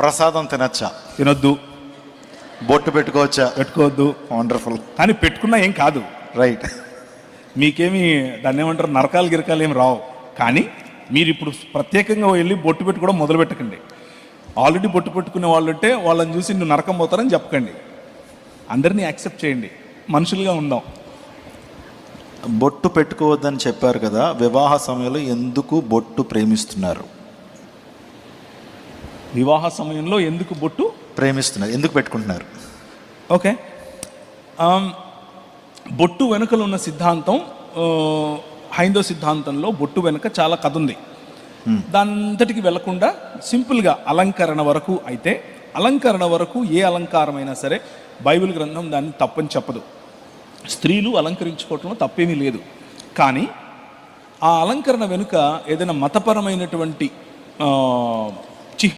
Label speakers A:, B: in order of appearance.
A: ప్రసాదం తినచ్చా?
B: తినొద్దు.
A: బొట్టు పెట్టుకోవచ్చా?
B: పెట్టుకోవద్దు.
A: వండర్ఫుల్.
B: కానీ పెట్టుకున్నా ఏం కాదు.
A: రైట్.
B: మీకేమి దాన్ని ఏమంటారు, నరకాలు గిరకాలు ఏమి రావు. కానీ మీరు ఇప్పుడు ప్రత్యేకంగా వెళ్ళి బొట్టు పెట్టుకోవడం మొదలు పెట్టకండి. ఆల్రెడీ బొట్టు పెట్టుకునే వాళ్ళు ఉంటే వాళ్ళని చూసి నువ్వు నరకం పోతారని చెప్పకండి. అందరినీ యాక్సెప్ట్ చేయండి, మనుషులుగా ఉందాం.
A: బొట్టు పెట్టుకోవద్దని చెప్పారు కదా, వివాహ సమయంలో ఎందుకు బొట్టు ప్రేమిస్తున్నారు?
B: వివాహ సమయంలో ఎందుకు బొట్టు
A: ప్రేమిస్తున్నారు, ఎందుకు పెట్టుకుంటున్నారు?
B: ఓకే, బొట్టు వెనుకలు ఉన్న సిద్ధాంతం, హైందవ సిద్ధాంతంలో బొట్టు వెనుక చాలా కథ ఉంది. దానంతటికి వెళ్లకుండా సింపుల్గా అలంకరణ వరకు అయితే, అలంకరణ వరకు ఏ అలంకారమైనా సరే బైబిల్ గ్రంథం దాన్ని తప్పని చెప్పదు. స్త్రీలు అలంకరించుకోవటంలో తప్పేమీ లేదు. కానీ ఆ అలంకరణ వెనుక ఏదైనా మతపరమైనటువంటి